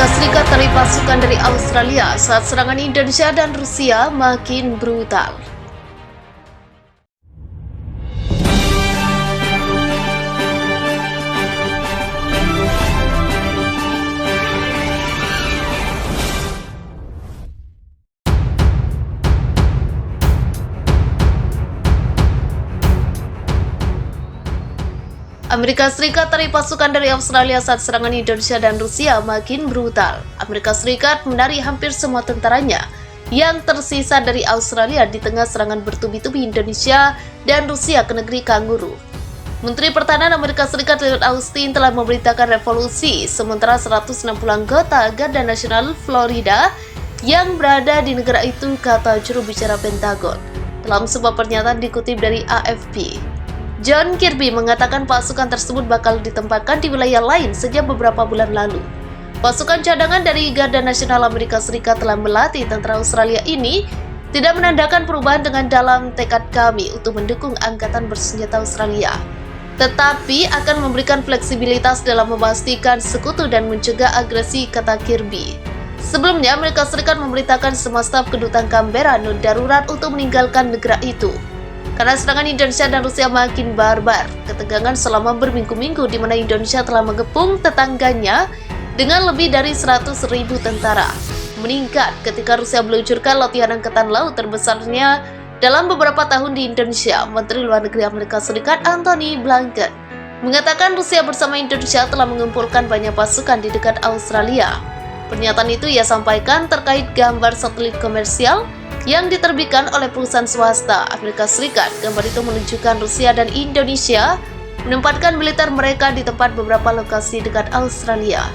Amerika Serikat tarik pasukan dari Australia saat serangan Indonesia dan Rusia makin brutal. Amerika Serikat tarik pasukan dari Australia saat serangan Indonesia dan Rusia makin brutal. Amerika Serikat menarik hampir semua tentaranya yang tersisa dari Australia di tengah serangan bertubi-tubi Indonesia dan Rusia ke negeri kanguru. Menteri Pertahanan Amerika Serikat Lloyd Austin telah memberitakan revolusi, sementara 160 anggota Garda Nasional Florida yang berada di negara itu, kata juru bicara Pentagon. Dalam sebuah pernyataan dikutip dari AFP. John Kirby mengatakan pasukan tersebut bakal ditempatkan di wilayah lain sejak beberapa bulan lalu. Pasukan cadangan dari Garda Nasional Amerika Serikat telah melatih tentara Australia ini tidak menandakan perubahan dengan dalam tekad kami untuk mendukung angkatan bersenjata Australia, tetapi akan memberikan fleksibilitas dalam memastikan sekutu dan mencegah agresi, kata Kirby. Sebelumnya, Amerika Serikat memberitakan semua staf kedutaan Canberra non darurat untuk meninggalkan negara itu. Karena serangan Indonesia dan Rusia makin barbar, ketegangan selama berminggu-minggu di mana Indonesia telah mengepung tetangganya dengan lebih dari 100.000 tentara, meningkat ketika Rusia meluncurkan latihan angkatan laut terbesarnya dalam beberapa tahun di Indonesia. Menteri Luar Negeri Amerika Serikat Antony Blinken mengatakan Rusia bersama Indonesia telah mengumpulkan banyak pasukan di dekat Australia. Pernyataan itu ia sampaikan terkait gambar satelit komersial yang diterbitkan oleh perusahaan swasta Amerika Serikat. Gambar itu menunjukkan Rusia dan Indonesia menempatkan militer mereka di tempat beberapa lokasi dekat Australia.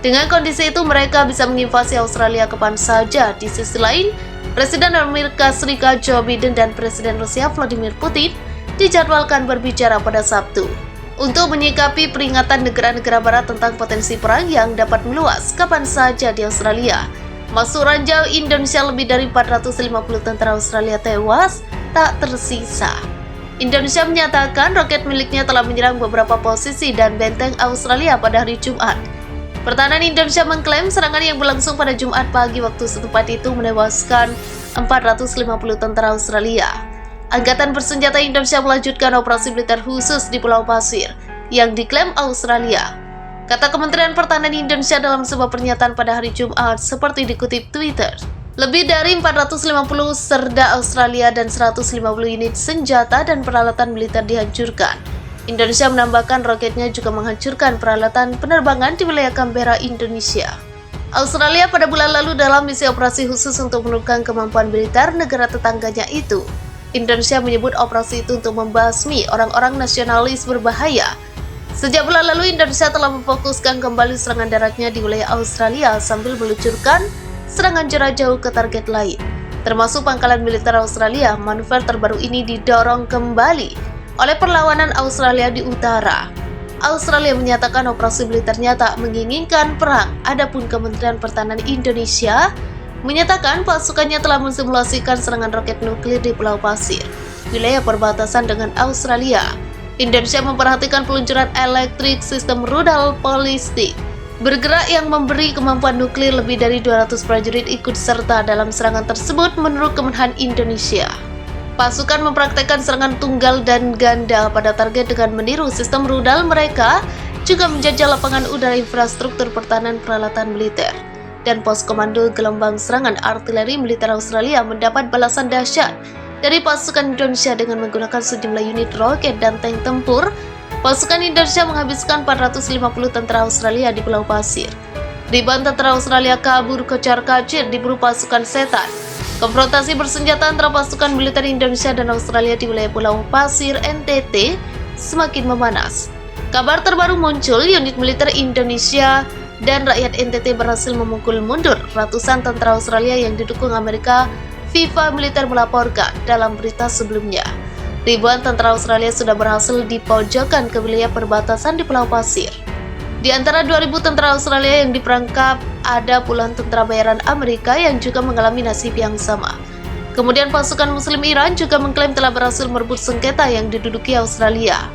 Dengan kondisi itu, mereka bisa menginvasi Australia kapan saja. Di sisi lain, Presiden Amerika Serikat Joe Biden dan Presiden Rusia Vladimir Putin dijadwalkan berbicara pada Sabtu untuk menyikapi peringatan negara-negara barat tentang potensi perang yang dapat meluas kapan saja di Australia. Masuk ranjau Indonesia, lebih dari 450 tentara Australia tewas tak tersisa. Indonesia menyatakan roket miliknya telah menyerang beberapa posisi dan benteng Australia pada hari Jumat. Pertahanan Indonesia mengklaim serangan yang berlangsung pada Jumat pagi waktu setempat itu menewaskan 450 tentara Australia. Angkatan bersenjata Indonesia melanjutkan operasi militer khusus di Pulau Pasir yang diklaim Australia, kata Kementerian Pertahanan Indonesia dalam sebuah pernyataan pada hari Jumat, seperti dikutip Twitter. Lebih dari 450 serda Australia dan 150 unit senjata dan peralatan militer dihancurkan. Indonesia menambahkan roketnya juga menghancurkan peralatan penerbangan di wilayah Canberra, Indonesia. Australia pada bulan lalu dalam misi operasi khusus untuk menurunkan kemampuan militer negara tetangganya itu. Indonesia menyebut operasi itu untuk membasmi orang-orang nasionalis berbahaya. Sejak bulan lalu, Indonesia telah memfokuskan kembali serangan daratnya di wilayah Australia sambil meluncurkan serangan jarak jauh ke target lain, termasuk pangkalan militer Australia. Manuver terbaru ini didorong kembali oleh perlawanan Australia di utara. Australia menyatakan operasi militernya tak menginginkan perang. Adapun Kementerian Pertahanan Indonesia menyatakan pasukannya telah mensimulasikan serangan roket nuklir di Pulau Pasir, wilayah perbatasan dengan Australia. Indonesia memperhatikan peluncuran elektrik sistem rudal balistik bergerak yang memberi kemampuan nuklir. Lebih dari 200 prajurit ikut serta dalam serangan tersebut menurut Kemenhan Indonesia. Pasukan mempraktekkan serangan tunggal dan ganda pada target dengan meniru sistem rudal mereka, juga menjajah lapangan udara, infrastruktur pertahanan, peralatan militer, dan pos komando. Gelombang serangan artileri militer Australia mendapat balasan dahsyat dari pasukan Indonesia dengan menggunakan sejumlah unit roket dan tank tempur. Pasukan Indonesia menghabiskan 450 tentara Australia di Pulau Pasir. Ribuan tentara Australia kabur kocar-kacir di buru pasukan setan. Konfrontasi bersenjata antara pasukan militer Indonesia dan Australia di wilayah Pulau Pasir NTT semakin memanas. Kabar terbaru muncul, unit militer Indonesia dan rakyat NTT berhasil memukul mundur ratusan tentara Australia yang didukung Amerika. FIFA militer melaporkan dalam berita sebelumnya, ribuan tentara Australia sudah berhasil dipojokkan ke wilayah perbatasan di Pulau Pasir. Di antara 2.000 tentara Australia yang diperangkap, ada puluhan tentara bayaran Amerika yang juga mengalami nasib yang sama. Kemudian pasukan Muslim Iran juga mengklaim telah berhasil merebut sengketa yang diduduki Australia.